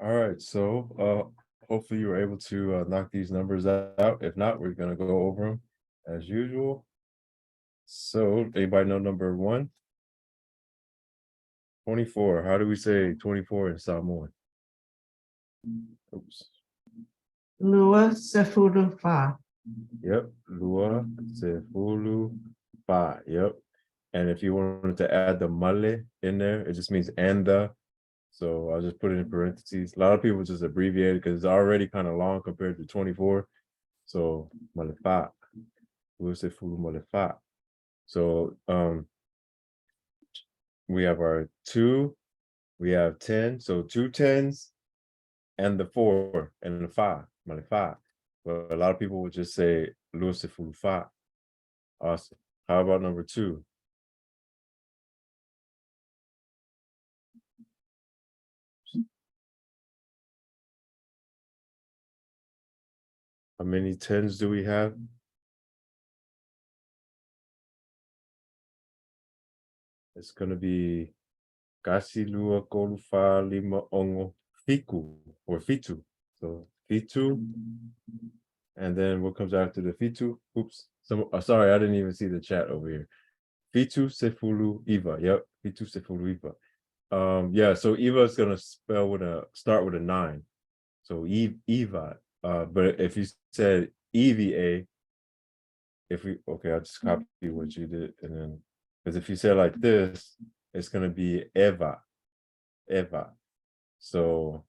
All right, so hopefully you were able to knock these numbers out. If not, we're gonna go over them as usual. So anybody know number one? 24. How do we say 24 in Samoan? Oops. Lua sefulu fa. Yep. Lua sefulu fa. Yep. And if you wanted to add the male in there, it just means and the. So I'll just put it in parentheses. A lot of people just abbreviate it because it's already kind of long compared to 24. So malefa. Lua sefulu malefa. So we have our 2, we have 10, so 2 10s and the 4 and the 5, malefa. But a lot of people would just say Lucifer fa. Awesome. How about number 2? How many 10s do we have? It's gonna be Kasi Lua Kolufa Lima Ongo Fiku or Fitu. So Fitu. And then what comes after the Fitu? Oops. Sorry, I didn't even see the chat over here. Fitu Sefulu Iva. Yep, Fitu Sefulu Iva. Yeah, so Eva is gonna start with a 9. So Eva. But if you said EVA, I'll just copy what you did, and then because if you say like this, it's gonna be Eva. So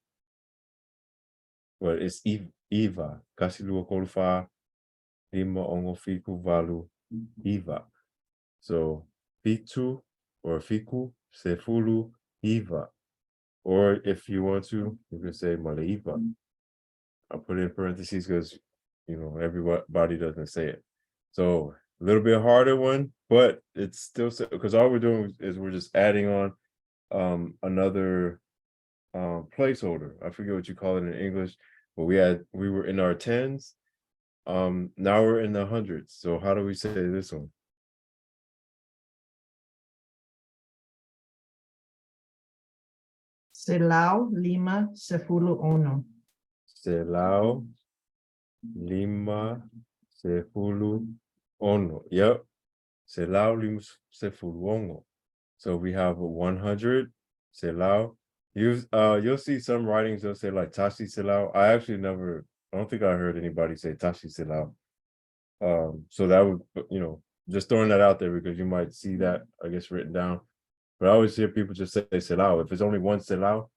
well, it's Eva. Kasilua Kolfa Lima Ongo Fiku Valu Eva. So Fitu or Fiku Sefulu Eva. Or if you want to, you can say Maleiva. I'll put it in parentheses because everybody doesn't say it. So a little bit harder one, but it's still because all we're doing is we're just adding on another placeholder. I forget what you call it in English, but we were in our 10s. Now we're in the hundreds. So how do we say this one? Selau lima sefulu ono. Selau lima sefulu ono. Yep. Selau lima sefulu ono. So we have 100. Selau. You'll see some writings they'll say like Tashi Selau. I don't think I heard anybody say Tashi Selau. So that would, just throwing that out there because you might see that, I guess, written down. But I always hear people just say Selau. If it's only one Selau,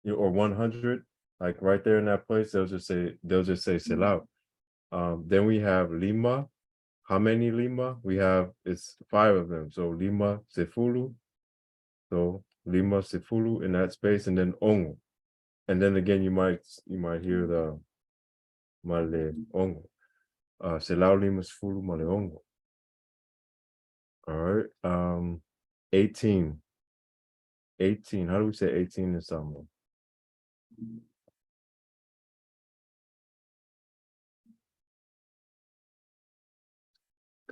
or 100, like right there in that place, they'll just say Selau. Then we have Lima. How many Lima? It's 5 of them. So Lima Sefulu. So Lima Sefulu in that space, and then Ongo. And then again, you might hear the Male Ongo. Selau Lima Sefulu Male Ongo. All right. 18. 18. How do we say 18 in Samoan?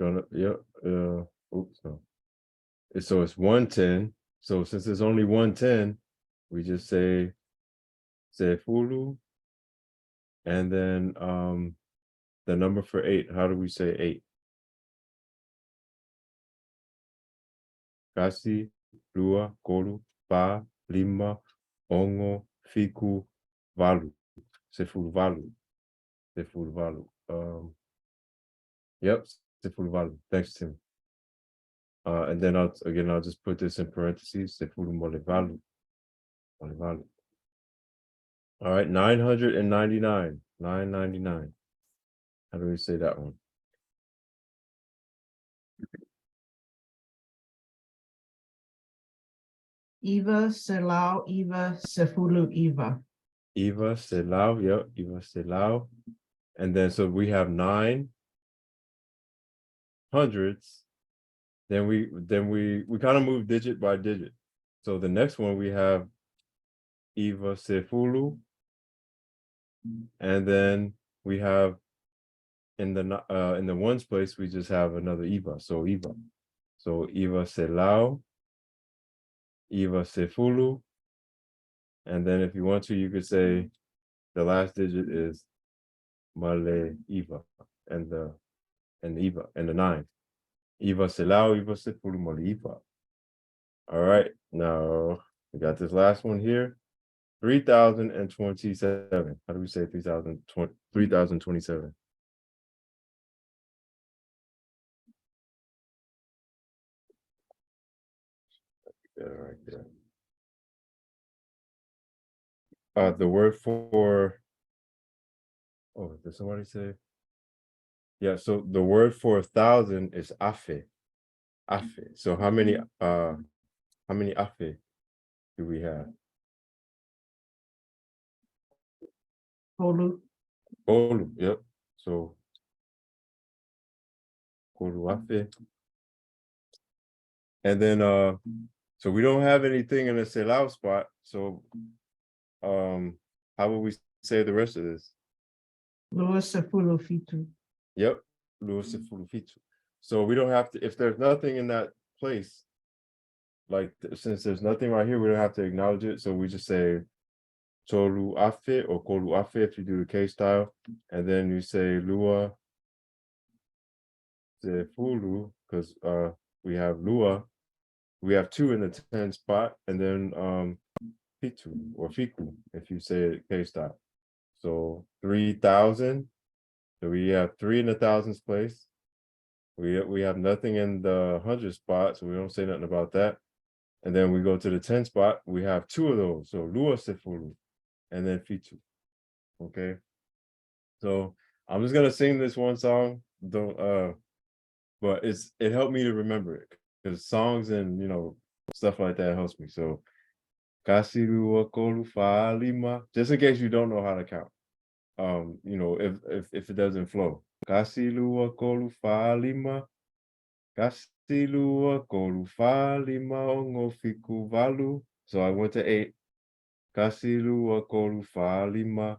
Oops, no. So it's 110. So since there's only 110, we just say Sefulu. And then the number for 8, how do we say 8? Kasi, Lua, Kolu, Pa, Lima, Ongo, Fiku, Valu. Sefulu Valu. Sefulu Valu. Yep, Sefulu Valu. Thanks, Tim. And then I'll just put this in parentheses. Sefulu Mole Valu. Mole Valu. All right, 999. 999. How do we say that one? Eva selau Eva sefulu Eva. Eva Selau, yep, Eva Selau. And then so we have 9 hundreds. Then we kind of move digit by digit. So the next one we have Eva Sefulu. And then we have in the ones place we just have another Eva. So Eva. So Eva Selau, Eva Sefulu, And then if you want to, you could say the last digit is male Eva and the Eva and the 9. Eva Selau, Eva Sefulu Male Eva. All right, now we got this last one here. 3027. How do we say 3020? 3027. Yeah, right there. The word for, oh, did somebody say? Yeah, so the word for 1,000 is afe. Afe. So how many afe do we have? Holu. Olu, yep. So Olu afe. And then so we don't have anything in the Selau spot. So how will we say the rest of this? Lua Sefulu Fitu. Yep. Lua Sefulu Fitu. So we don't have to, if there's nothing in that place, like since there's nothing right here, we don't have to acknowledge it. So we just say Tolu afe or Kolu afe if you do the K style. And then you say Lua Sefulu, because we have Lua. We have 2 in the 10 spot, and then Fitu or Fiku if you say it K style. So 3,000. So we have 3 in the thousands place. We have nothing in the 100 spot, so we don't say nothing about that. And then we go to the 10 spot. We have 2 of those. So Lua Sefulu and then Fitu. Okay. So I'm just gonna sing this one song. Don't but it helped me to remember it because songs and stuff like that helps me. So Kasi Lua Kolu Fa Lima, just in case you don't know how to count. If it doesn't flow. Kasi Lua Kolu Fa Lima, Kasi Lua Kolu Fa Lima Ongo Fiku Valu. So I went to 8. Kasi Lua Kolu Fa Lima,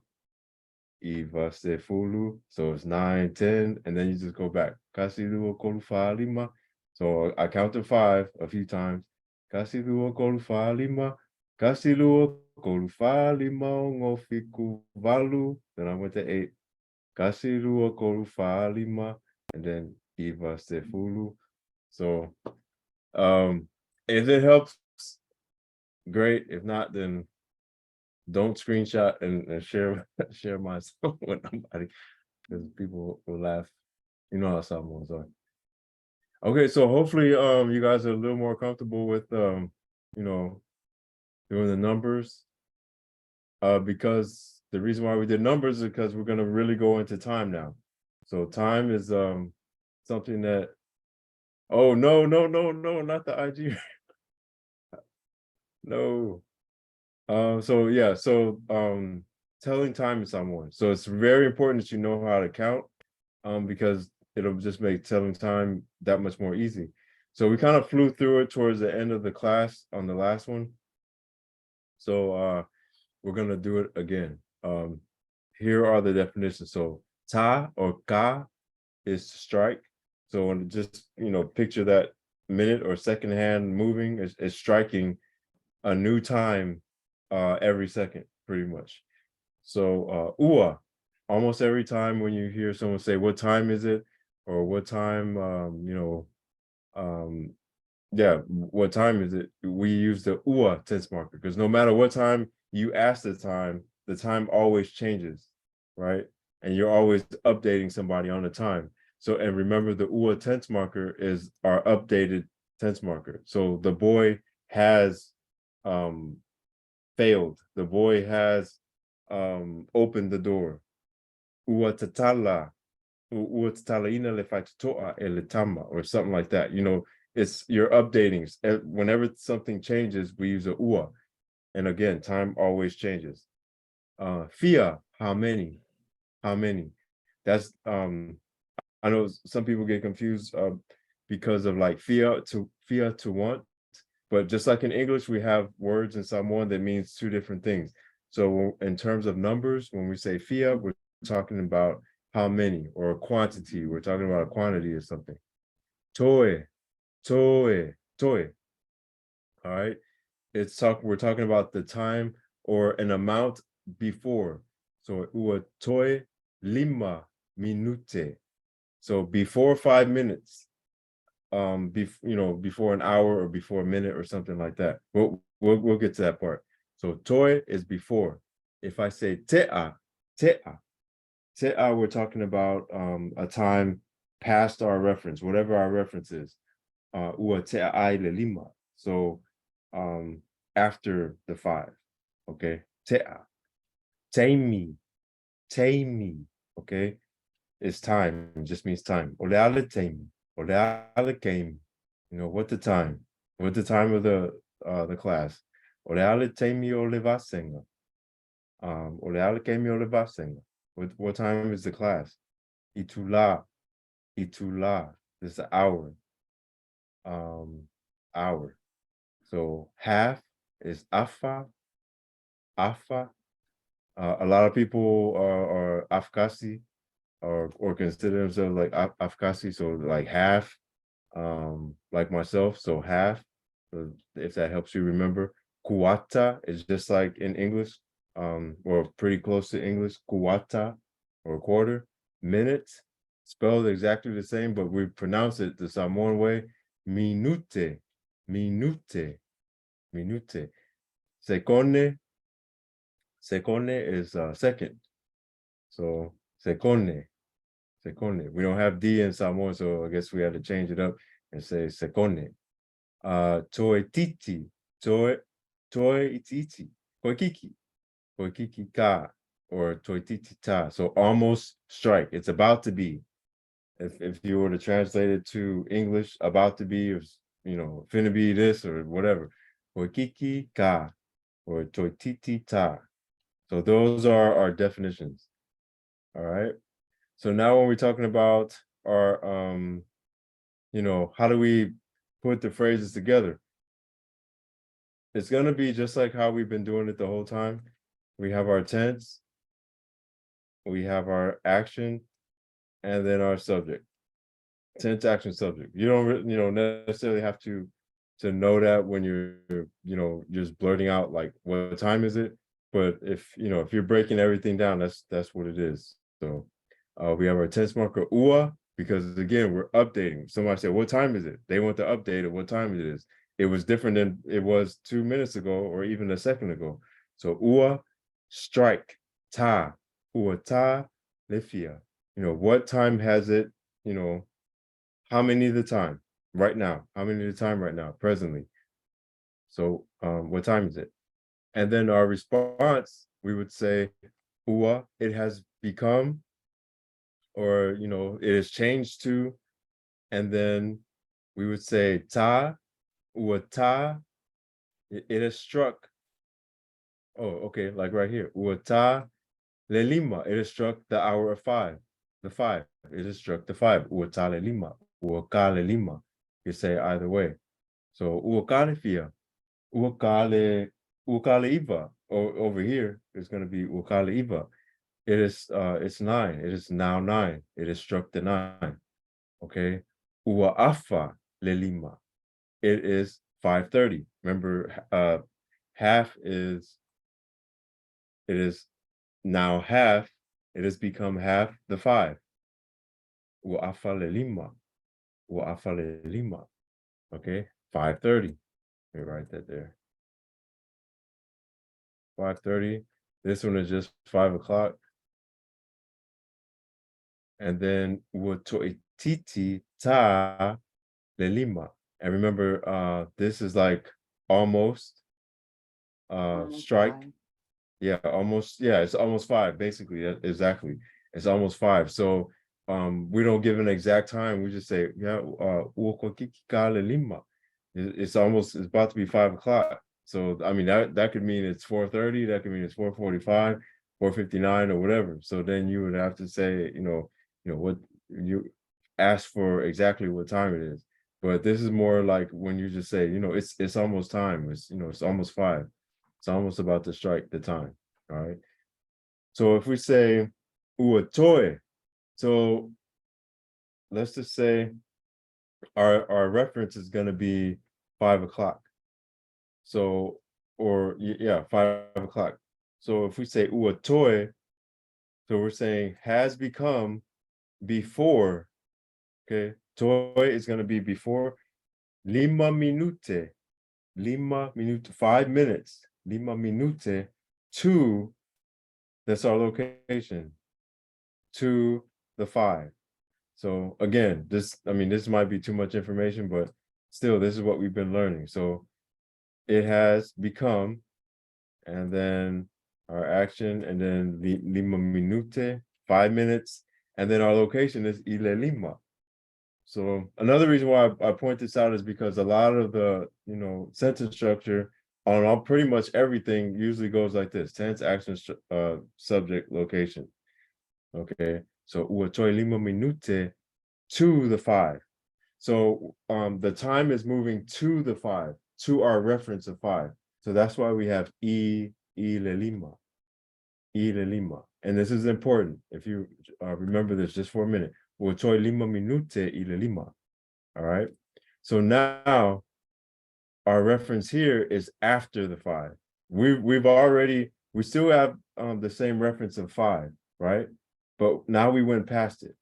Eva Sefulu. So it's 9, 10, and then you just go back. Kasi Lua Kolu Fa Lima. So I counted 5 a few times. Kasi Lua Kolu Fa Lima, Kasi Lua Kolu Fa Lima Ongo Fiku Valu. Then I went to 8. Kasi Lua Kolu Fa Lima, and then Eva Sefulu. So if it helps, great. If not, then don't screenshot and share share my song with somebody because people will laugh. You know how Samoans are. Okay, so hopefully you guys are a little more comfortable with doing the numbers. Because the reason why we did numbers is because we're gonna really go into time now. So time is something that, oh no, not the IG. No. So yeah, telling time in Samoan. So it's very important that you know how to count, because it'll just make telling time that much more easy. So we kind of flew through it towards the end of the class on the last one. So we're gonna do it again. Here are the definitions. So ta or ka is to strike. So just picture that minute or second hand moving is striking a new time every second, pretty much. So ua, almost every time when you hear someone say, what time is it? Or what time, yeah, what time is it? We use the ua tense marker because no matter what time you ask the time always changes, right? And you're always updating somebody on the time. So, and remember the ua tense marker is our updated tense marker. So the boy has failed. The boy has opened the door. Ua tatala, ua tatalaina le faitoa ele tama, or something like that. It's you're updating. Whenever something changes, we use a ua. And again, time always changes. Fia, how many? How many? That's I know some people get confused because of like fia to want. But just like in English, we have words in Samoan that means 2 different things. So in terms of numbers, when we say fia, we're talking about how many or a quantity. We're talking about a quantity or something. Toe, toe, toe. All right. We're talking about the time or an amount before. So ua toe lima minute. So before 5 minutes. Before an hour or before a minute or something like that. We'll get to that part. So toe is before. If I say te'a, we're talking about a time past our reference, whatever our reference is. Ua te'a ai le lima. So after the 5. Okay. Te'a. Taimi. Okay. It's time. It just means time. Oleale taimi. Oleale came. What the time? What the time of the class? Oleale taimi o levasenga. Oleale came o levasenga. What time is the class? Itula. This is the hour. Hour. So half is afa. A lot of people are afkasi or consider themselves like afkasi, so like half, like myself, so half. If that helps you remember, kuata is just like in English, or pretty close to English, kuata or quarter. Minutes spelled exactly the same, but we pronounce it the Samoan way, minute. Sekone is second. So sekone. We don't have D in Samoan, so I guess we had to change it up and say sekone. Toi titi. Toi ititi. Koikiki ka. Or toi titi ta. So almost strike. It's about to be. If you were to translate it to English, about to be, or finna be this or whatever. Koikiki ka. Or toi titi ta. So those are our definitions. All right. So now when we're talking about our, how do we put the phrases together? It's going to be just like how we've been doing it the whole time. We have our tense, we have our action, and then our subject. Tense, action, subject. You don't necessarily have to know that when you're just blurting out like what time is it. But if you're breaking everything down, that's what it is. So we have our tense marker ua, because again, we're updating. Somebody said, what time is it? They want to update it, what time it is. It was different than it was 2 minutes ago or even a second ago. So ua, strike, ta, ua ta, lifia. What time has it? How many of the time right now? How many of the time right now, presently? So what time is it? And then our response, we would say, ua, it has become, or it has changed to, and then we would say ta, ua ta, it has struck. Oh, okay, like right here, ua ta le lima, it has struck the hour of 5, the 5, it has struck the 5, ua ta le lima, ua ka le lima. You say either way. So ua ka le fia, ua ka le iva. Over here, it's going to be ua ka le iva. It is it's 9. It is now 9. It is struck the 9. Okay. Ua afa le lima. It is 5:30. Remember, half is, it is now half. It has become half the 5. Ua afa le lima. Ua afa le lima. Okay. 5:30. Let me write that there. 5:30. This one is just 5 o'clock. And then ua to'ititi ta le lima. And remember, this is like almost strike. 5. Yeah, almost. Yeah, it's almost 5, basically. Exactly. It's almost 5. So we don't give an exact time. We just say, yeah, it's about to be 5 o'clock. So I mean that could mean it's 4:30, that could mean it's 4:45, 4:59, or whatever. So then you would have to say, what you ask for exactly what time it is. But this is more like when you just say, it's almost time. It's almost 5. It's almost about to strike the time. All right. So if we say ua toe, so let's just say our reference is going to be 5 o'clock. So or yeah, 5 o'clock. So if we say ua toi, so we're saying has become before. Okay, toi is going to be before lima minute, 5 minutes, lima minute to, that's our location, to the 5. So again, this might be too much information, but still, this is what we've been learning. So it has become, and then our action, and then lima minute, 5 minutes, and then our location is ile lima. So another reason why I point this out is because a lot of the sentence structure on pretty much everything usually goes like this: tense, action, subject, location. Okay, so ua toi lima minute to the 5. So the time is moving to the 5, to our reference of 5. So that's why we have le lima, le lima. And this is important. If you remember this just for a minute, ua toi lima minute le lima. All right. So now our reference here is after the 5. We still have the same reference of 5, right? But now we went past it.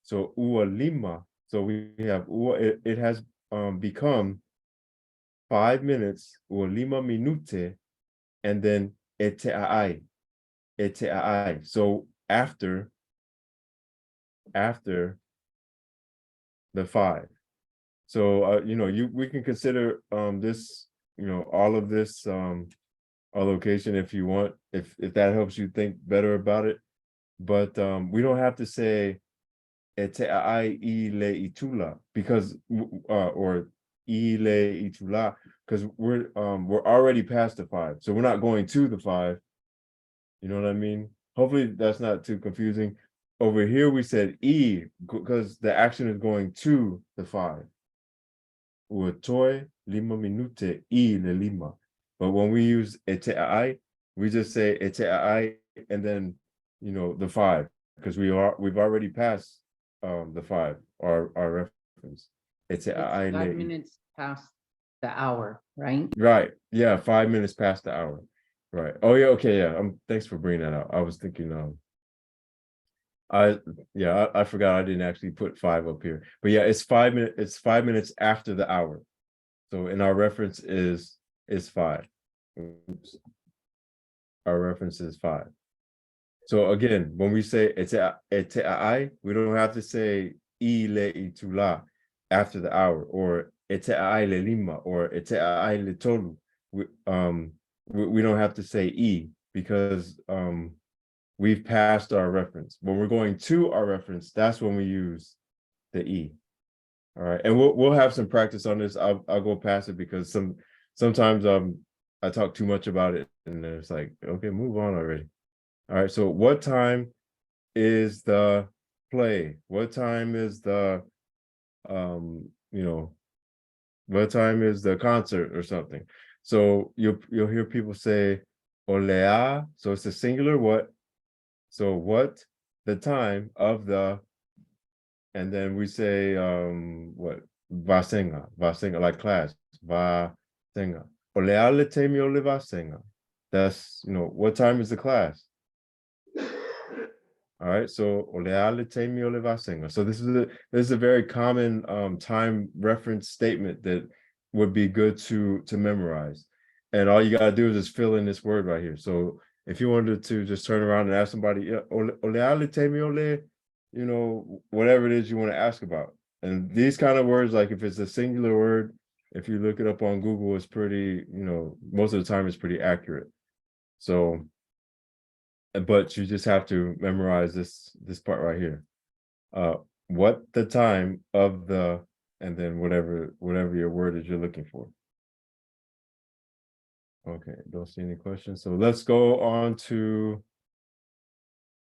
So ua lima. So we have ua. It has become 5 minutes, ua lima minute, and then ete'ai. So after the 5. So we can consider this, all of this our location if you want, if that helps you think better about it. But we don't have to say ete'ai ile itula because or ile itula, because we're already past the 5. So we're not going to the 5. You know what I mean? Hopefully that's not too confusing. Over here we said e because the action is going to the 5. Ua toi lima minute le lima. But when we use ete'ai, we just say ete'ai and then the 5, because we've already passed the 5, our reference. It's Ete'ai 5 le. minutes past the hour, right? Right. Yeah, 5 minutes past the hour. Right. Oh yeah, okay, yeah. Thanks for bringing that out. I was thinking I forgot I didn't actually put 5 up here. But yeah, it's 5 minutes, it's 5 minutes after the hour. So in our reference is 5. Oops. Our reference is 5. So again, when we say ete'ai, we don't have to say ile itula after the hour, or ete'ai le lima, or ete'ai le tolu. We don't have to say e, because we've passed our reference. When we're going to our reference, that's when we use the e. All right, and we'll have some practice on this. I'll go past it because sometimes I talk too much about it, and then it's like, okay, move on already. All right, so what time is the play? What time is the what time is the concert or something? So you'll hear people say olea, so it's a singular what. So what the time of the, and then we say what, vasenga, like class, vasenga. Olea le temio le vasenga. That's what time is the class? All right, so olea le temio le vasenga. So this is a very common time reference statement that would be good to memorize. And all you gotta do is just fill in this word right here. So if you wanted to just turn around and ask somebody, yeah, olea le temio le, whatever it is you want to ask about. And these kind of words, like if it's a singular word, if you look it up on Google, it's pretty, most of the time it's pretty accurate. So, but you just have to memorize this part right here. What the time of the, and then whatever your word is you're looking for. Okay, don't see any questions. So let's go on to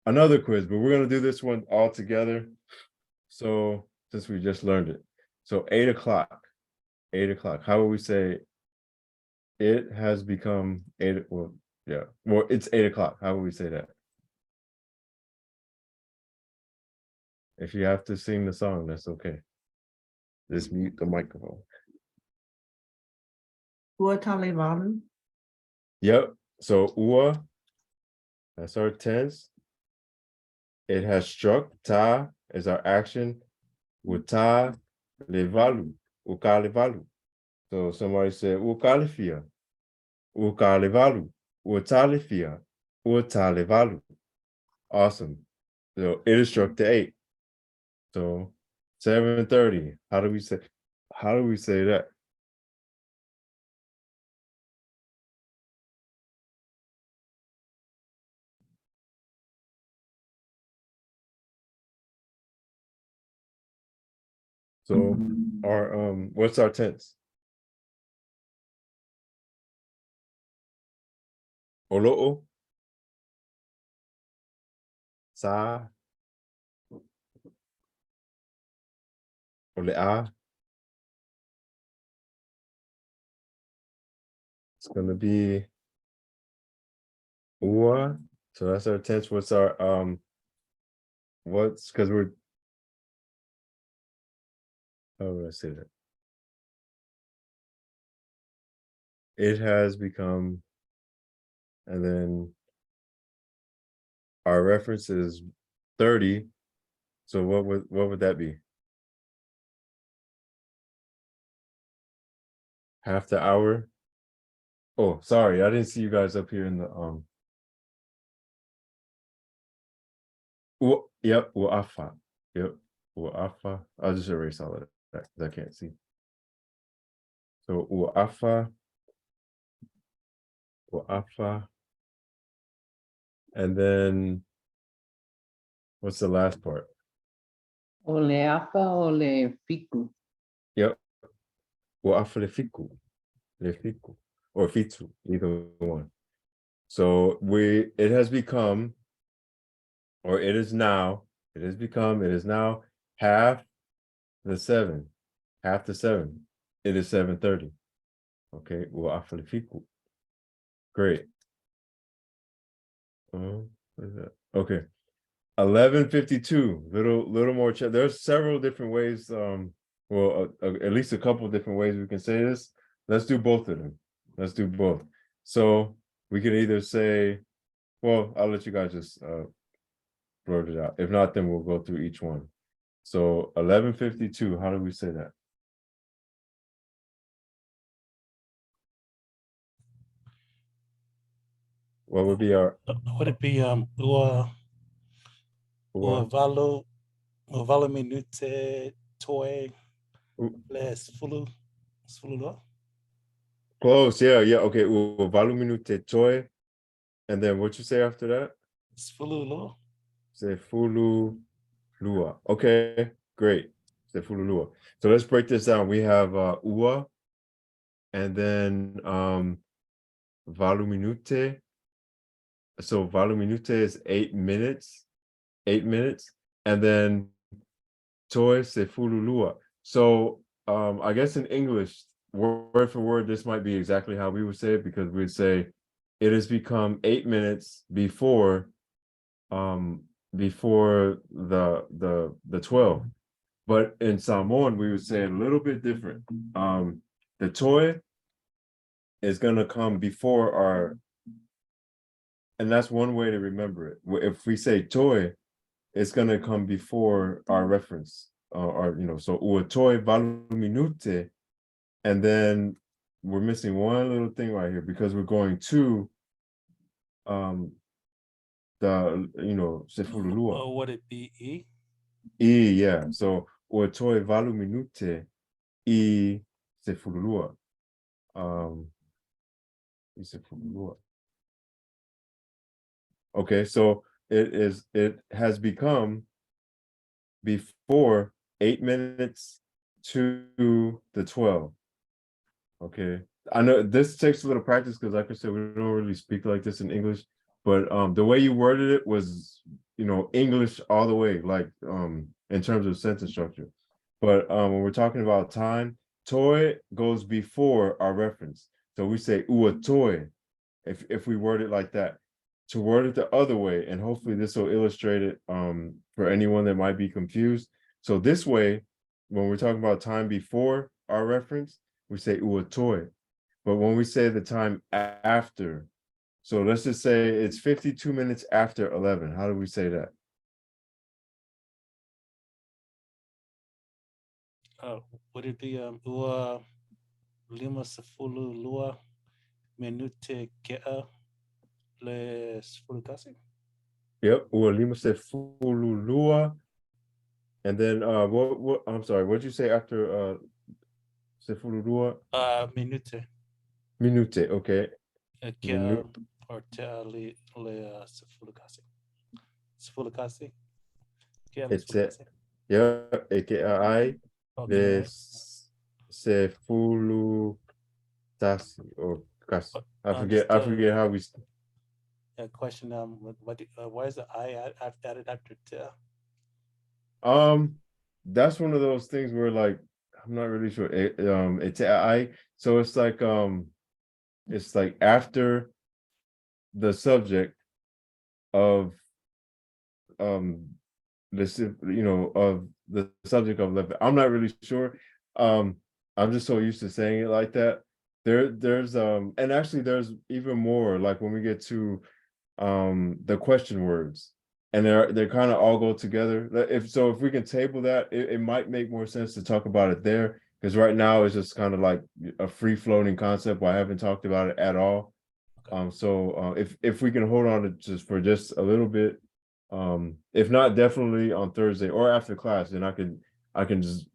another quiz, but we're going to do this one all together. So since we just learned it. So 8 o'clock, how would we say it has become 8? Well, yeah, well, it's 8 o'clock. How would we say that? If you have to sing the song, that's okay. Just mute the microphone. Ua tale walu. Yep. So ua, that's our tense. It has struck. Ta is our action. Uta levalu. Uka levalu. So somebody said ukalifia. Uka levalu. Uta lefia. Uta levalu. Awesome. So it is struck to 8. So 7:30. How do we say that? So our what's our tense? Olo'o, sa, ole'a. It's gonna be ua. So that's our tense. What's our what's because we're how would I say that? It has become, and then our reference is 30. So what would that be? Half the hour? Oh, sorry, I didn't see you guys up here in the yep, uafa. Yep, uafa. I'll just erase all of that because I can't see. So uafa, uafa. And then what's the last part? Oleafa, ole fiku. Yep. Uafa lefiku. Lefiku. Or fitu, either one. So it has become, or it is now, it is now half the 7. Half the 7. It is 7:30. Okay. Uafa lefiku. Great. What is that? Okay. 11:52. Little more. There's several different ways. Well, at least a couple of different ways we can say this. Let's do both of them. Let's do both. So we can either say, well, I'll let you guys just blurt it out. If not, then we'll go through each one. So 11:52. How do we say that? What would be our Would it be or valo minute toe les fulu close? Yeah, yeah. Okay. Valu minute toy. And then what you say after that? sfululo? Say fulu lua. Okay, great. Say fulu lua. So let's break this down. We have ua, and then valu minute. So valu minute is 8 minutes. 8 minutes. And then toi se fulu lua. So I guess in English, word for word, this might be exactly how we would say it, because we'd say it has become 8 minutes before the 12. But in Samoan, we would say a little bit different. The toy is gonna come before our, and that's one way to remember it. If we say toy, it's gonna come before our reference, so ua toy valu minute, and then we're missing one little thing right here because we're going to se fululua. Or would it be e? Yeah. So ua toy valu minute I se fululua. I se fululua. Okay, so it has become before 8 minutes to the 12. Okay. I know this takes a little practice because like I said, we don't really speak like this in English, but the way you worded it was, English all the way, like in terms of sentence structure. But when we're talking about time, toy goes before our reference. So we say ua toy if we word it like that. To word it the other way, and hopefully this will illustrate it for anyone that might be confused. So this way, when we're talking about time before our reference, we say ua toy. but when we say the time after, so let's just say it's 52 minutes after 11. How do we say that? Would it be ua lima sefulu lua minute ke'a le sefulu kasi? Yep, ua lima se fululua. And then what I'm sorry, what'd you say after se fululua? Minute Minute, okay. ke'a Minute. or te'a le sefulu kasi. Sefulu kasi? Ke'a le It's sefulu kasi? yeah, AKI Okay, right. se fulu tasi or kasi. I forget Understood. how we Question, why is the I added after te'a? that's one of those things where like I'm not really sure. It's so it's like after the subject of this, of the subject of left. I'm not really sure. I'm just so used to saying it like that. There's and actually there's even more like when we get to the question words, and they kind of all go together. If we can table that, it might make more sense to talk about it there, because right now it's just kind of like a free floating concept where I haven't talked about it at all. Okay. So if we can hold on to just a little bit, if not definitely on Thursday or after class, then I can just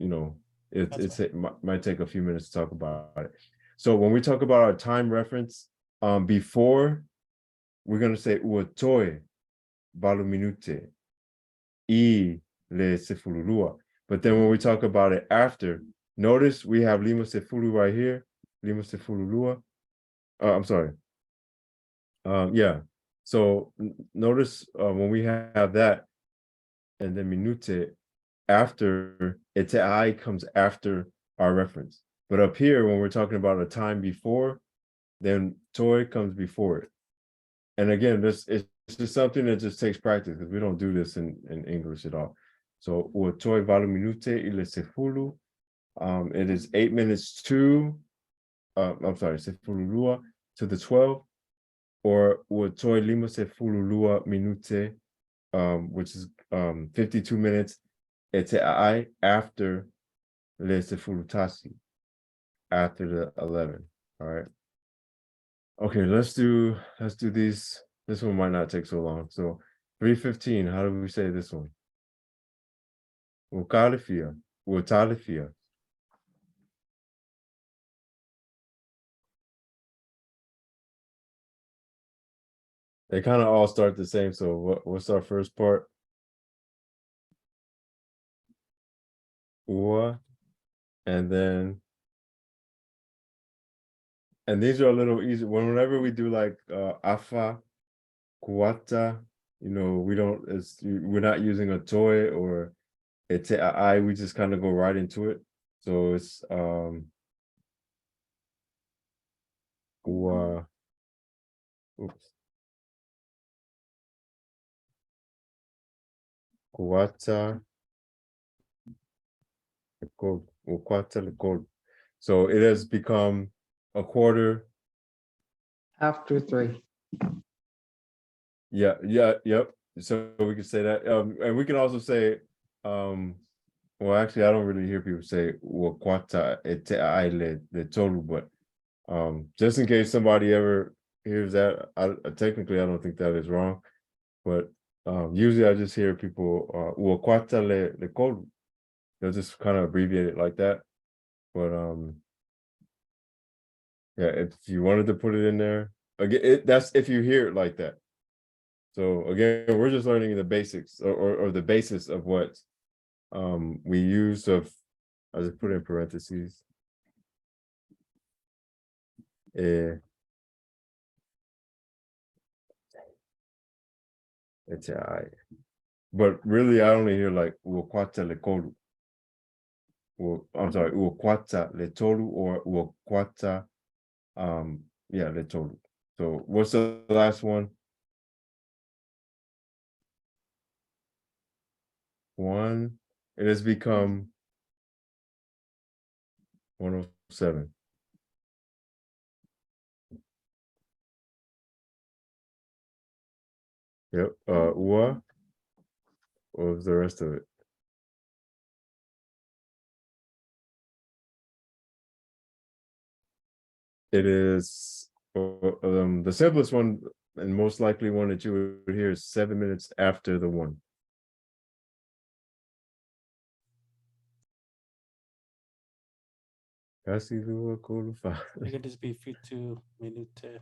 it might take a few minutes to talk about it. So when we talk about our time reference, before, we're gonna say uotoe balu minute I le sefululua. But then when we talk about it after, notice we have lima sefulu right here, lima sefululua. I'm sorry. Yeah. So notice when we have that, and then minute after, I comes after our reference. But up here, when we're talking about a time before, then toy comes before it. And again, it's just something that just takes practice, because we don't do this in English at all. So toy valu minute ile sefulu. It is 8 minutes to I'm sorry, sefululua to the 12, or toy lima sefululua minute, which is 52 minutes I after le sefulutasi, after the 11. All right. Okay, let's do these. This one might not take so long. So 3:15, how do we say this one? Ukalifia. Utalifia. They kind of all start the same. So what's our first part? Ua. And these are a little easier. Whenever we do like afa, kuata, we're not using a toy or I, we just kind of go right into it. So it's ua, oops, kuata lekol, ukwata lekol. So it has become a quarter. After 3. Yeah, yep. So we can say that. And we can also say, well, actually, I don't really hear people say wakwata ete aile the total, but just in case somebody ever hears that, technically I don't think that is wrong, but usually I just hear people wakwata le kolu. They'll just kind of abbreviate it like that. But yeah, if you wanted to put it in there, again, that's if you hear it like that. So again, we're just learning the basics or the basis of what we use of, I'll just put it in parentheses. It's but really I only hear like uokwata le kolu. Well, I'm sorry, uokwata le tolu or uokwata yeah, le tolu. So what's the last one? 1. It has become 107. Yep. Ua. What was the rest of it? It is the simplest one and most likely one that you would hear is 7 minutes after the one. Kasi lua kolu fa. It can just be fitu minute.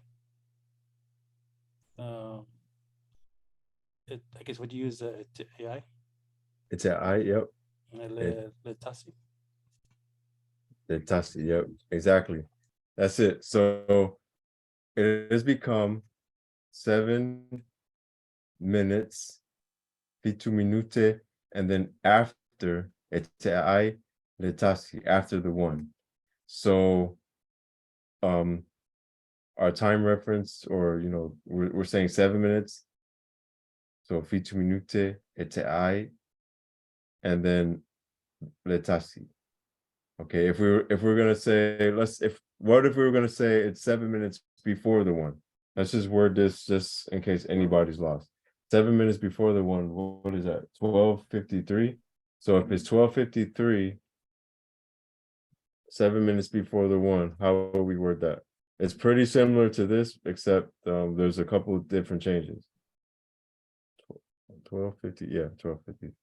I guess would you use AI? It's a I, yep. Le tasi. The tasi, yep, exactly. That's it. So it has become 7 minutes, fitu minute, and then after it's I le tasi, after the one. So our time reference, or we're saying 7 minutes. So fitu minute, it's I, and then le tasi. Okay, if we're gonna say what if we were gonna say it's 7 minutes before the one? Let's just word this just in case anybody's lost. 7 minutes before the one, what is that? 12:53. So if it's 12:53, 7 minutes before the one, how will we word that? It's pretty similar to this, except there's a couple of different changes. 12:50, yeah, 12:50.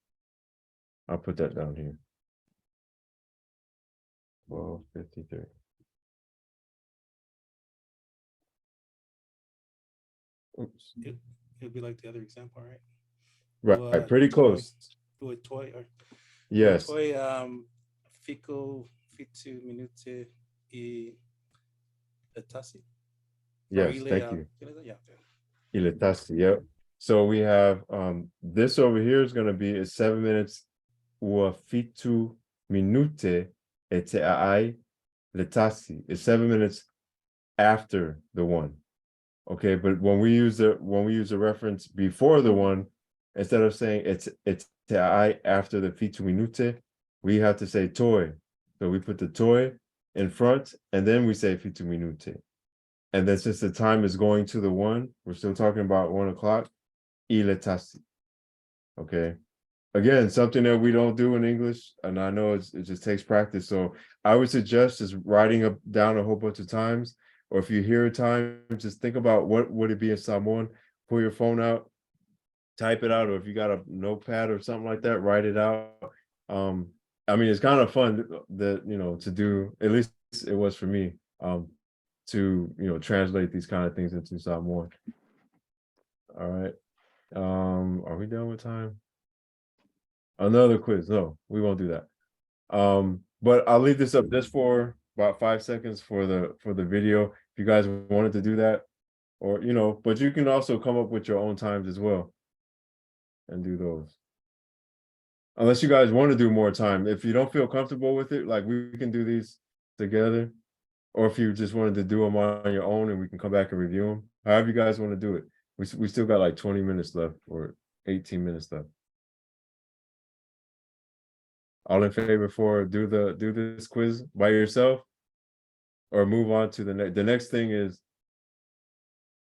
I'll put that down here. 12:53. Oops. It'd be like the other example, right? Right, pretty close. Do a toy or Yes. toy fico fitu minute e tasi. Yes, thank you. Yeah. Iletasi, yep. So we have this over here is gonna be 7 minutes ua fitu minute e te ai letasi. It's 7 minutes after the one. Okay, but when we use a reference before the one, instead of saying it's te ai after the fitu minute, we have to say toy. So we put the toy in front and then we say fitu minute. And then since the time is going to the one, we're still talking about 1 o'clock. Iletasi. Okay. Again, something that we don't do in English, and I know it just takes practice. So I would suggest just writing down a whole bunch of times, or if you hear a time, just think about what would it be in Samoan. Pull your phone out, type it out, or if you got a notepad or something like that, write it out. I mean, it's kind of fun to do. At least it was for me. To translate these kind of things into Samoan. All right. Are we done with time? Another quiz. No, we won't do that. But I'll leave this up just for about 5 seconds for the video. If you guys wanted to do that, or but you can also come up with your own times as well and do those. Unless you guys want to do more time. If you don't feel comfortable with it, like we can do these together. Or if you just wanted to do them on your own and we can come back and review them. However you guys want to do it. We still got like 20 minutes left or 18 minutes left. All in favor for do this quiz by yourself, or move on to the next thing is,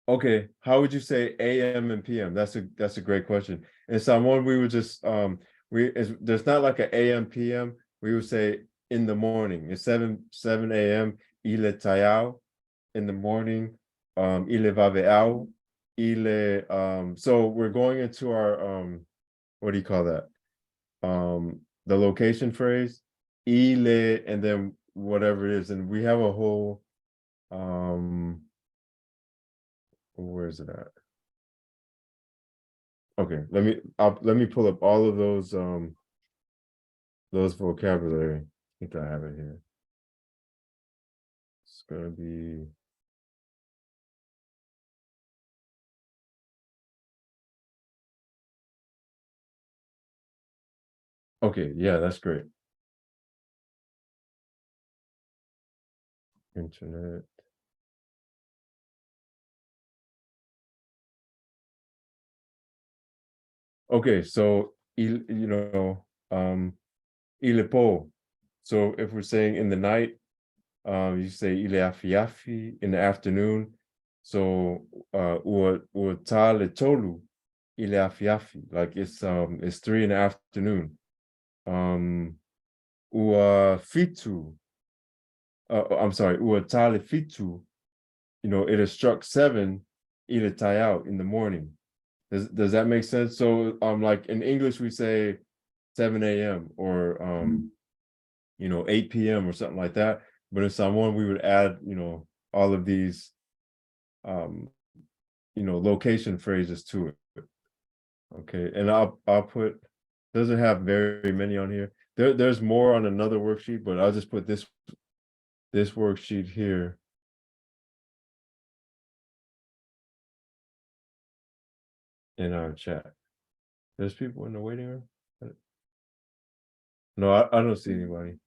okay, how would you say AM and PM? That's a great question. In Samoan, we would just there's not like an AM PM. We would say in the morning. It's 7 AM. Ile tayao in the morning. Ile vaveao. Ile so we're going into our what do you call that? The location phrase, ile, and then whatever it is, and we have a whole where is it at? Okay, let me pull up all of those vocabulary. I think I have it here. It's gonna be okay. Yeah, that's great. Internet. Okay, so ilepo. So if we're saying in the night, you say ile afiafi in the afternoon. So ua tale tolu ile afiafi, like it's 3 in the afternoon. Ua fitu, I'm sorry, ua tale fitu, it has struck 7 ile tayao in the morning. Does that make sense? So like in English we say 7 a.m. or 8 p.m. or something like that. But in Samoan we would add, all of these location phrases to it. Okay, and I'll put, doesn't have very many on here. There's more on another worksheet, but I'll just put this worksheet here. In our chat. There's people in the waiting room? No, I don't see anybody.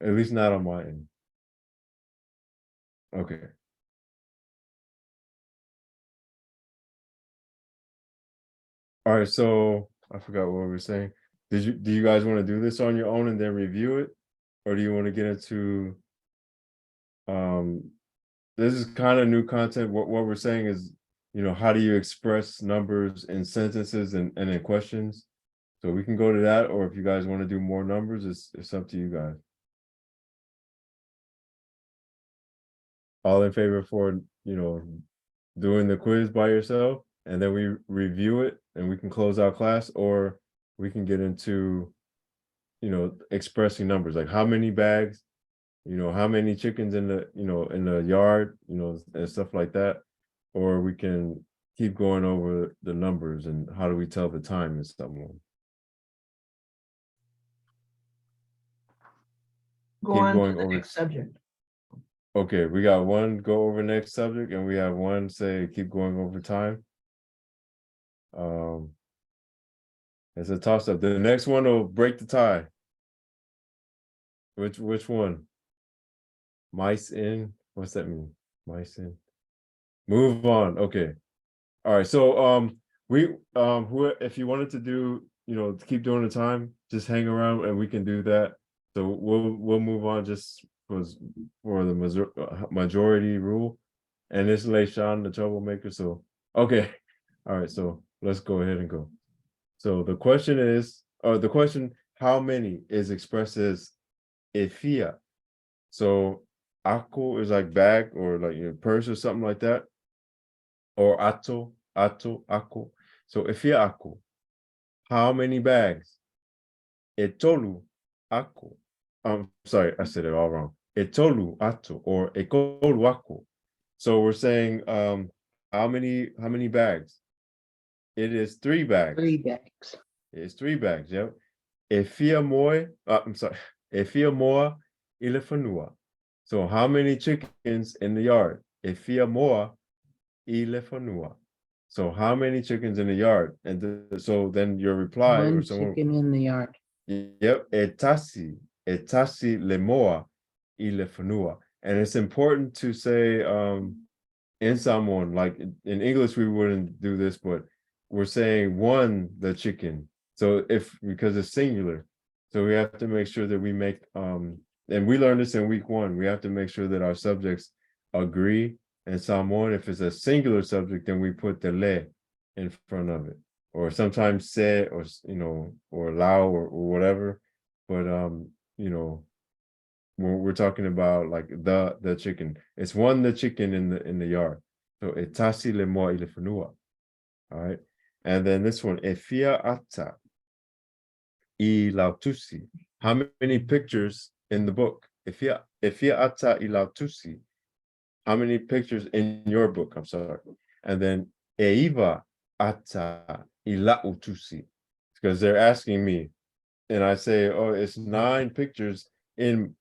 At least not on my end. Okay. All right, so I forgot what we were saying. Do you guys want to do this on your own and then review it? Or do you want to get into this is kind of new content. What we're saying is, how do you express numbers in sentences and in questions? So we can go to that, or if you guys want to do more numbers, it's up to you guys. All in favor for, doing the quiz by yourself, and then we review it and we can close out class, or we can get into, expressing numbers, like how many bags, how many chickens in the yard, and stuff like that. Or we can keep going over the numbers and how do we tell the time in someone. Go Keep on to going the over. next subject. Okay, we got one go over next subject, and we have one say keep going over time. It's a toss up. The next one will break the tie. Which one? Mice in? What's that mean? Mice in. Move on. Okay. All right. So we if you wanted to do, to keep doing the time, just hang around and we can do that. So we'll move on just for the majority rule. And this Leishan, the troublemaker. So okay. All right, so let's go ahead and go. So the question is, how many is expressed as efia. So ako is like bag or like your purse or something like that. Or ato, ako. So efia ako. How many bags? Etolu ako. I'm sorry, I said it all wrong. Etolu ato or ekolu ako. So we're saying how many bags? It is 3 bags. 3 bags. It's 3 bags, yep. Efia moi, I'm sorry, efia moa ilefanua. So how many chickens in the yard? Efia moa ilefanua. So how many chickens in the yard? And so then your reply or 1 someone, chicken in the yard. yep, etasi lemoa ilefanua. And it's important to say in Samoan, like in English we wouldn't do this, but we're saying one the chicken. So because it's singular, so we have to make sure that we make and we learned this in week 1. We have to make sure that our subjects agree. And Samoan, if it's a singular subject, then we put the le in front of it, or sometimes se, or or lao, or whatever. But we're talking about like the chicken. It's one the chicken in the yard. So etasi le moa ilefanua. All right, and then this one efia ata I lautusi. How many pictures in the book? Efia ata I lautusi. How many pictures in your book? I'm sorry. And then eiva ata I lautusi, because they're asking me, and I say, oh, it's 9 pictures in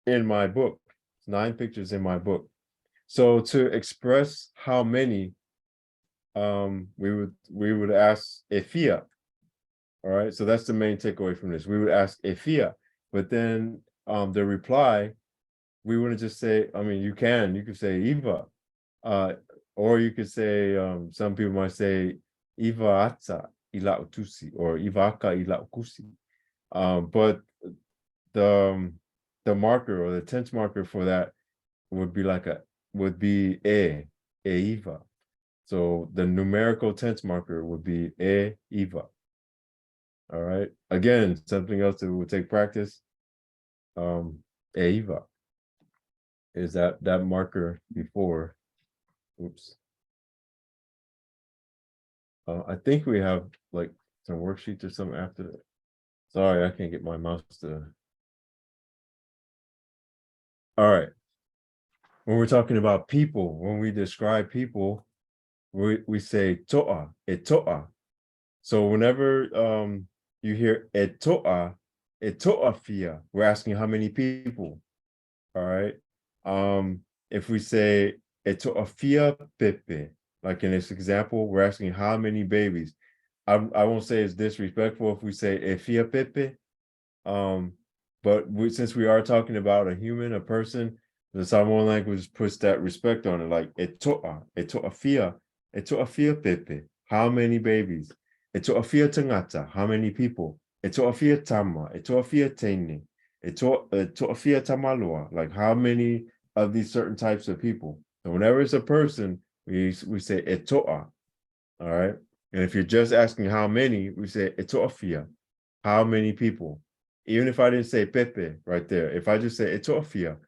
my book. 9 pictures in my book. So to express how many, we would ask efia. All right, so that's the main takeaway from this. We would ask efia, but then the reply, we wouldn't just say, I mean, you could say Eva, or you could say, some people might say Eva ata ila utusi or Ivaka ila ukusi. But the marker or the tense marker for that would be Eva. So the numerical tense marker would be e iva. All right. Again, something else that would take practice. E iva is that marker before. Oops. I think we have like some worksheets or something after that. Sorry, I can't get my mouse to. All right. When we're talking about people, when we describe people, we say to'a, e to'a. So whenever you hear e to'a fia, we're asking how many people. All right. If we say e to'a fia pepe, like in this example, we're asking how many babies. I won't say it's disrespectful if we say e fia pepe. But since we are talking about a human, a person, the Samoan language puts that respect on it, like e to'a fia pepe, how many babies? E to'a fia tangata, how many people? E to'a fia tama, e to'a fia teine, e to'a fia tamaloa, like how many of these certain types of people? So whenever it's a person, we say e to'a, all right? And if you're just asking how many, we say e to'a fia, how many people? Even if I didn't say Pepe right there, if I just say Etofia,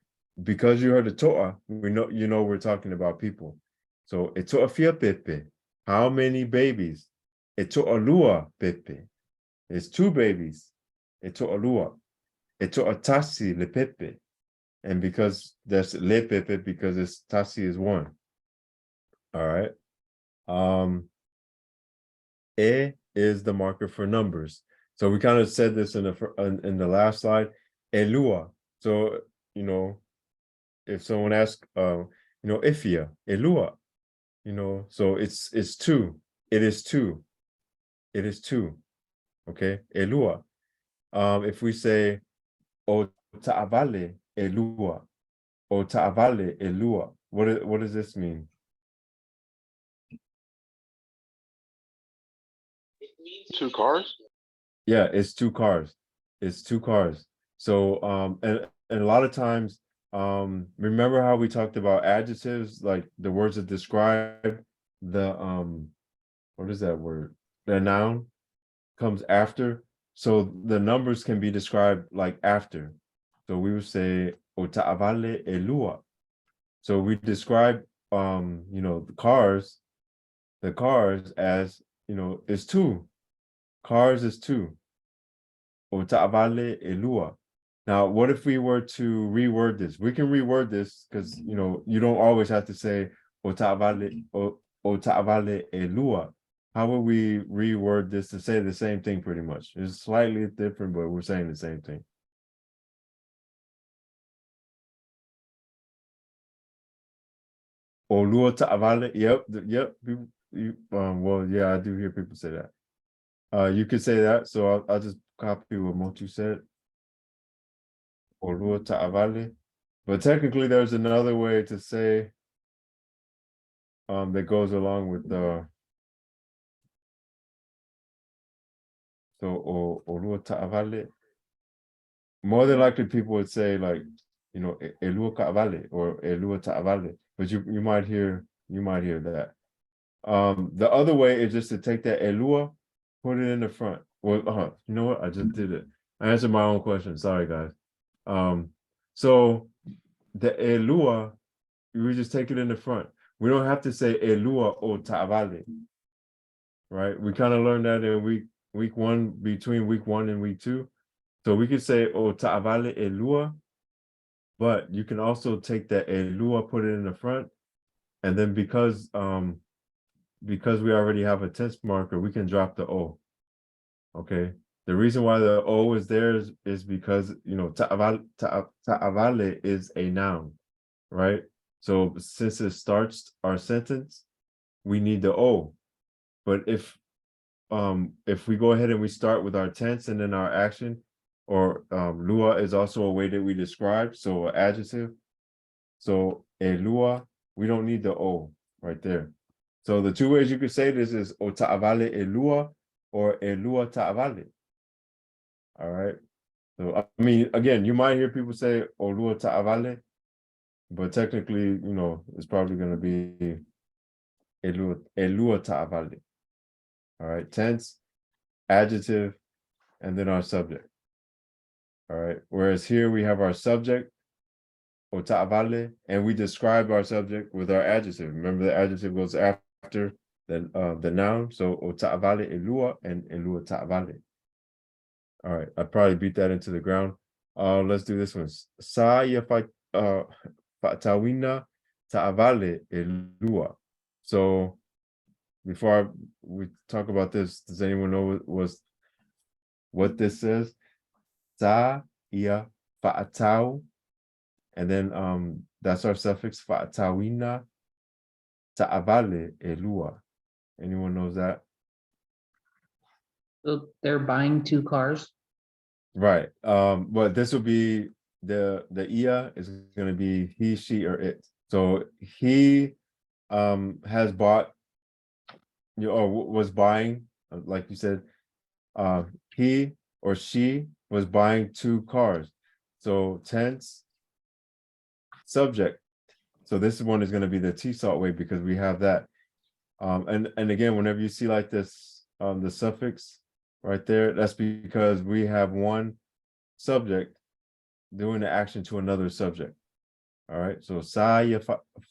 because you heard the Toa, we know we're talking about people. So Etofia Pepe, how many babies? Etoalua Pepe, it's 2 babies. Etoalua, Etoatasi le Pepe, and because that's le Pepe, because it's Tasi is 1. All right. E is the marker for numbers. So we kind of said this in the last slide, elua. So, if someone asks, ifia, elua, so it's 2. It is 2. It is 2. Okay, elua. If we say o ta'avale elua, o ta'avale elua, what does this mean? Two cars? Yeah, it's 2 cars. It's 2 cars. So and a lot of times, remember how we talked about adjectives, like the words that describe the what is that word? The noun comes after. So the numbers can be described like after. So we would say o ta'avale elua. So we describe the cars as, is 2. Cars is 2. O ta'avale elua. Now, what if we were to reword this? We can reword this because you don't always have to say o ta'avale elua. How would we reword this to say the same thing pretty much? It's slightly different, but we're saying the same thing. Olua ta'avale, yep. Well, yeah, I do hear people say that. You could say that, so I'll just copy what Motu said. Olua ta'avale. But technically, there's another way to say that goes along with the Olua ta'avale. More than likely, people would say like, Elua ka'avale or Elua ta'avale. But you might hear that. The other way is just to take that Elua, put it in the front. Well, you know what? I just did it. I answered my own question. Sorry, guys. So the Elua, we just take it in the front. We don't have to say Elua o ta'avale, right? We kind of learned that in week 1, between week 1 and week 2. So we could say o ta'avale elua, but you can also take that elua, put it in the front, and then because we already have a tense marker, we can drop the o. Okay. The reason why the o is there is because ta'avale is a noun, right? So since it starts our sentence, we need the o. But if we go ahead and we start with our tense and then our action, or lua is also a way that we describe, so adjective. So a lua, we don't need the o right there. So the 2 ways you could say this is o ta'avale e lua or e lua ta'avale. All right. So I mean, again, you might hear people say o lua ta'avale, but technically, it's probably going to be elua ta'avale. All right, tense, adjective, and then our subject. All right, whereas here we have our subject, o ta'avale, and we describe our subject with our adjective. Remember, the adjective goes after the noun, so o ta'avale elua and elua ta'avale. All right, I probably beat that into the ground. Let's do this one. Sa ia fa'atawina ta'avale elua. So before we talk about this, does anyone know what this says? Sa ia fa'atau, and then that's our suffix fa'atawina ta'avale elua. Anyone knows that? So they're buying 2 cars. Right. But this will be the ia is going to be he, she, or it. So he has bought, or was buying, like you said, he or she was buying 2 cars. So tense, subject. So this one is going to be the T-salt way because we have that. And again, whenever you see like this, the suffix right there, that's because we have one subject doing the action to another subject. All right, so saya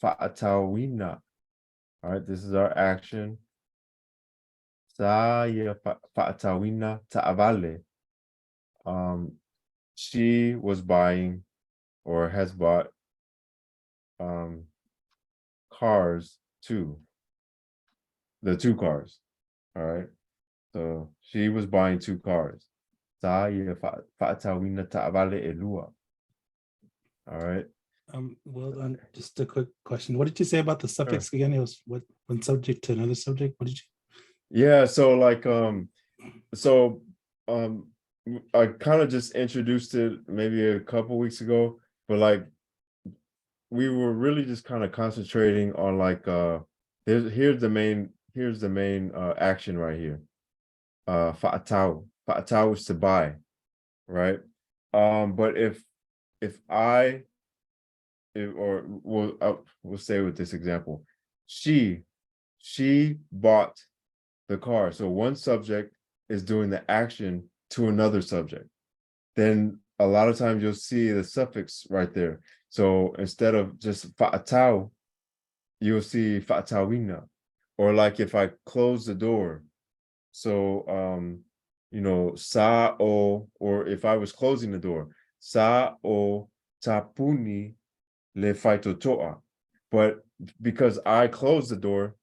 fa'atawina. All right, this is our action. Saya fa'atawina ta'avale. She was buying or has bought cars too. The 2 cars. All right. So she was buying 2 cars. Saya fa'atawina ta'avale elua. All right. Well done. Just a quick question. What did you say about the suffix again? It was what one subject to another subject? What did you? Yeah, so like I kind of just introduced it maybe a couple weeks ago, but like we were really just kind of concentrating on like here's the main action right here. Fa'atau. Fa'atau is to buy, right? But if we'll stay with this example. She bought the car. So one subject is doing the action to another subject. Then a lot of times you'll see the suffix right there. So instead of just fa'atau, you'll see fa'atawina. Or like if I close the door. So sa o, or if I was closing the door, sa o tapuni le faitotoa. But because I closed the door,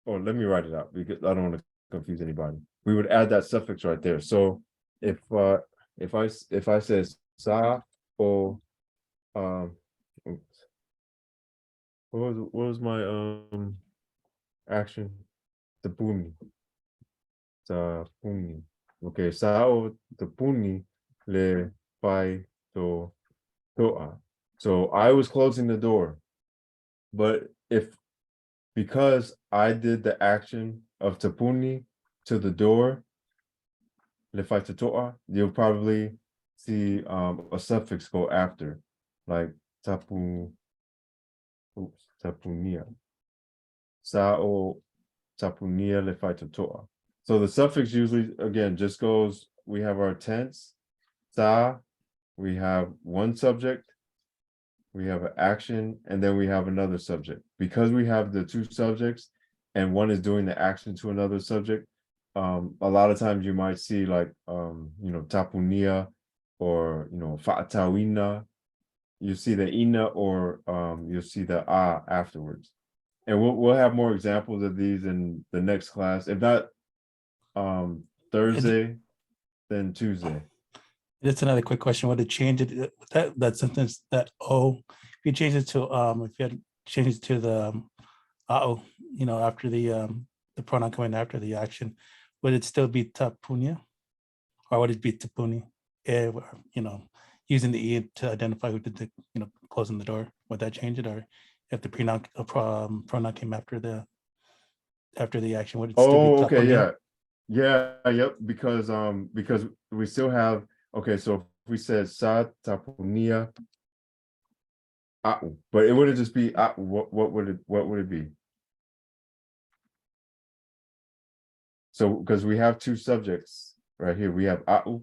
or let me write it out because I don't want to confuse anybody. We would add that suffix right there. So if I said sa o oops. What was my action? Tapuni. Tapuni. Okay, sa o tapuni le faitotoa. So I was closing the door, but because I did the action of tapuni to the door, lefaitatoa, you'll probably see a suffix go after, like tapunia. Sao tapunia lefaitatoa. So the suffix usually, again, just goes, we have our tense, sa, we have one subject, we have an action, and then we have another subject. Because we have the 2 subjects and one is doing the action to another subject, a lot of times you might see like tapunia or fa'atawina. You see the ina or you'll see the a afterwards. And we'll have more examples of these in the next class. If not Thursday, then Tuesday. That's another quick question. Would it change it that sentence that if you change it to if you had changed it to the after the pronoun coming after the action, would it still be tapunia, or would it be tapuni? Using the e to identify who did the closing the door. Would that change it, or if the pronoun came after the action, would it still be Okay, tapunia? yep. Because we still have. Okay, so if we said sa tapunia, but it wouldn't just be what would it be? So because we have two subjects right here, we have a'u,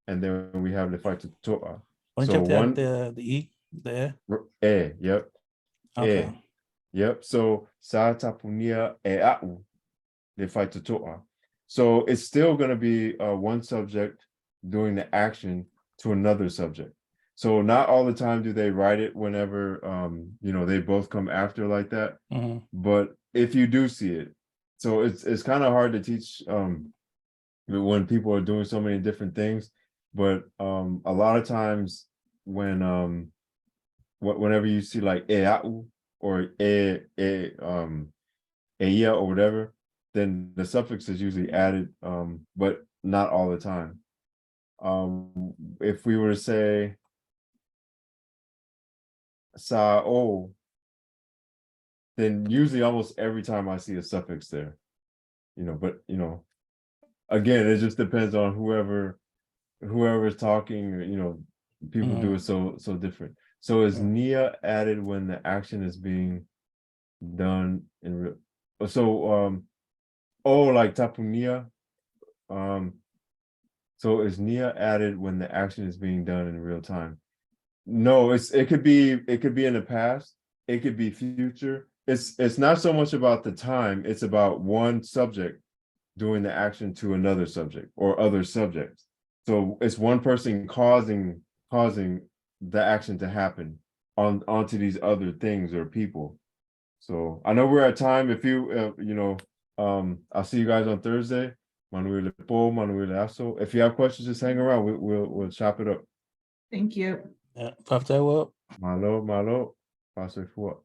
and then we have le fai to'a. Why don't So you have to add one the E there? yep, Okay. yep. So sa tapunia e a'u le fai to'a. So it's still going to be one subject doing the action to another subject. So not all the time do they write it whenever you know, they both come after like that. Mhm. But if you do see it, so it's kind of hard to teach when people are doing so many different things. But a lot of times when whenever you see like ea'u or eia or whatever, then the suffix is usually added, but not all the time. If we were to say sa'o, then usually almost every time I see a suffix there, you know, but you know, again, it just depends on whoever's talking, you know, people do it so different. So is nia added when the action is being done in real? So like tapunia, so is nia added when the action is being done in real time? No, it could be in the past, it could be future. It's not so much about the time, it's about one subject doing the action to another subject or other subjects. So it's one person causing the action to happen onto these other things or people. So I know we're at time. If you you know, I'll see you guys on Thursday. Manuel Po, Manuel Aso. If you have questions, just hang around. We'll chop it up. Thank you. Yeah. Fafta, well. Malo, paso for.